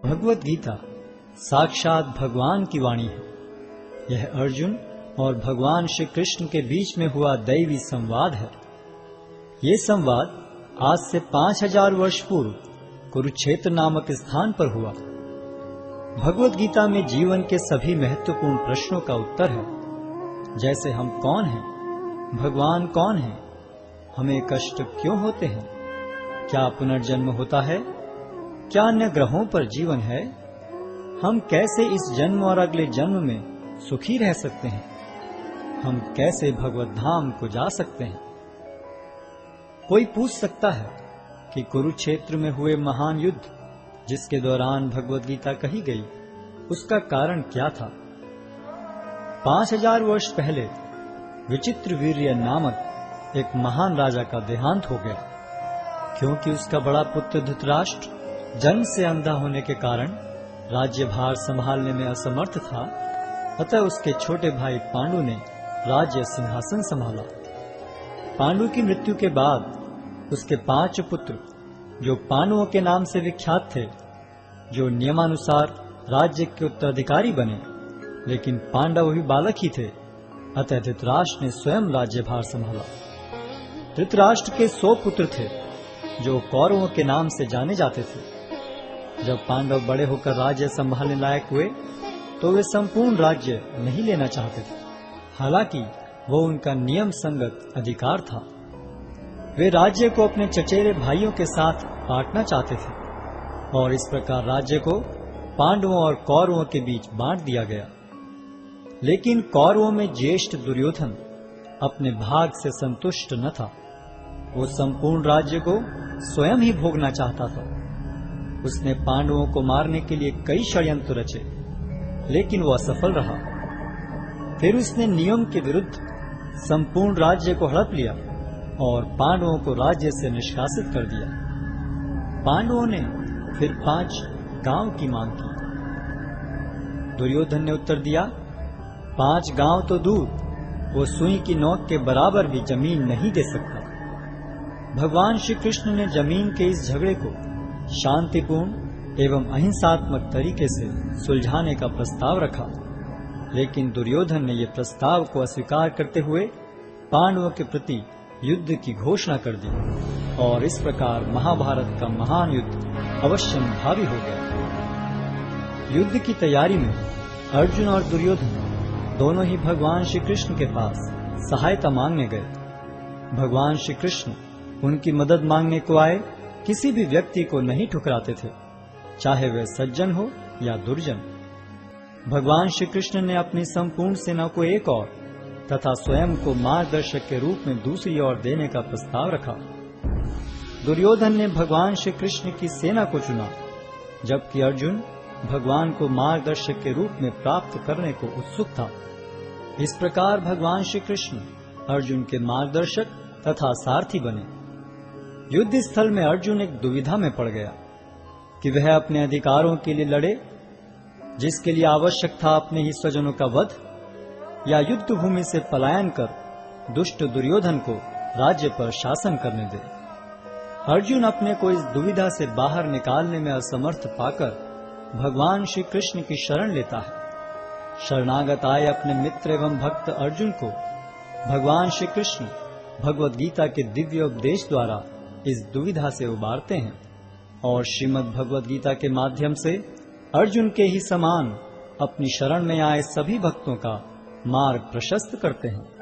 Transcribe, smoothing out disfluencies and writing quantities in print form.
भगवत गीता साक्षात भगवान की वाणी है। यह अर्जुन और भगवान श्री कृष्ण के बीच में हुआ दैवी संवाद है। ये संवाद आज से 5000 वर्ष पूर्व कुरुक्षेत्र नामक स्थान पर हुआ। भगवत गीता में जीवन के सभी महत्वपूर्ण प्रश्नों का उत्तर है, जैसे हम कौन हैं, भगवान कौन है, हमें कष्ट क्यों होते हैं, क्या पुनर्जन्म होता है, क्या अन्य ग्रहों पर जीवन है, हम कैसे इस जन्म और अगले जन्म में सुखी रह सकते हैं, हम कैसे भगवत धाम को जा सकते हैं। कोई पूछ सकता है कि कुरुक्षेत्र में हुए महान युद्ध जिसके दौरान भगवत गीता कही गई, उसका कारण क्या था। 5000 वर्ष पहले विचित्रवीर्य नामक एक महान राजा का देहांत हो गया। क्योंकि उसका बड़ा पुत्र धृतराष्ट्र जन्म से अंधा होने के कारण राज्यभार संभालने में असमर्थ था, अतः उसके छोटे भाई पांडु ने राज्य सिंहासन संभाला। पांडु की मृत्यु के बाद उसके 5 पुत्र, जो पांडवों के नाम से विख्यात थे, जो नियमानुसार राज्य के उत्तराधिकारी बने, लेकिन पांडव भी बालक ही थे, अतः धृतराष्ट्र ने स्वयं राज्यभार संभाला। धृतराष्ट्र के 100 पुत्र थे, जो कौरवों के नाम से जाने जाते थे। जब पांडव बड़े होकर राज्य संभालने लायक हुए, तो वे संपूर्ण राज्य नहीं लेना चाहते थे, हालांकि वो उनका नियम संगत अधिकार था। वे राज्य को अपने चचेरे भाइयों के साथ बांटना चाहते थे, और इस प्रकार राज्य को पांडवों और कौरवों के बीच बांट दिया गया। लेकिन कौरवों में ज्येष्ठ दुर्योधन अपने भाग से संतुष्ट न था। वो संपूर्ण राज्य को स्वयं ही भोगना चाहता था। उसने पांडवों को मारने के लिए कई षड्यंत्र रचे, लेकिन वो असफल रहा। फिर उसने नियम के विरुद्ध संपूर्ण राज्य को हड़प लिया और पांडवों को राज्य से निष्कासित कर दिया। पांडवों ने फिर 5 गांव की मांग की। दुर्योधन ने उत्तर दिया, 5 गांव तो दूर, वो सुई की नोक के बराबर भी जमीन नहीं दे सकता। भगवान श्री कृष्ण ने जमीन के इस झगड़े को शांतिपूर्ण एवं अहिंसात्मक तरीके से सुलझाने का प्रस्ताव रखा, लेकिन दुर्योधन ने यह प्रस्ताव को अस्वीकार करते हुए पांडवों के प्रति युद्ध की घोषणा कर दी, और इस प्रकार महाभारत का महान युद्ध अवश्यंभावी हो गया। युद्ध की तैयारी में अर्जुन और दुर्योधन दोनों ही भगवान श्री कृष्ण के पास सहायता मांगने गए। भगवान श्री कृष्ण उनकी मदद मांगने को आए किसी भी व्यक्ति को नहीं ठुकराते थे, चाहे वह सज्जन हो या दुर्जन। भगवान श्री कृष्ण ने अपनी संपूर्ण सेना को एक ओर तथा स्वयं को मार्गदर्शक के रूप में दूसरी ओर देने का प्रस्ताव रखा। दुर्योधन ने भगवान श्री कृष्ण की सेना को चुना, जबकि अर्जुन भगवान को मार्गदर्शक के रूप में प्राप्त करने को उत्सुक था। इस प्रकार भगवान श्री कृष्ण अर्जुन के मार्गदर्शक तथा सारथी बने। युद्ध स्थल में अर्जुन एक दुविधा में पड़ गया कि वह अपने अधिकारों के लिए लड़े, जिसके लिए आवश्यक था अपने ही स्वजनों का वध, या युद्ध भूमि से पलायन कर दुष्ट दुर्योधन को राज्य पर शासन करने दे। अर्जुन अपने को इस दुविधा से बाहर निकालने में असमर्थ पाकर भगवान श्री कृष्ण की शरण लेता है। शरणागत आए अपने मित्र एवं भक्त अर्जुन को भगवान श्री कृष्ण भगवत गीता के दिव्य उपदेश द्वारा इस दुविधा से उबारते हैं, और श्रीमद् भगवत गीता के माध्यम से अर्जुन के ही समान अपनी शरण में आए सभी भक्तों का मार्ग प्रशस्त करते हैं।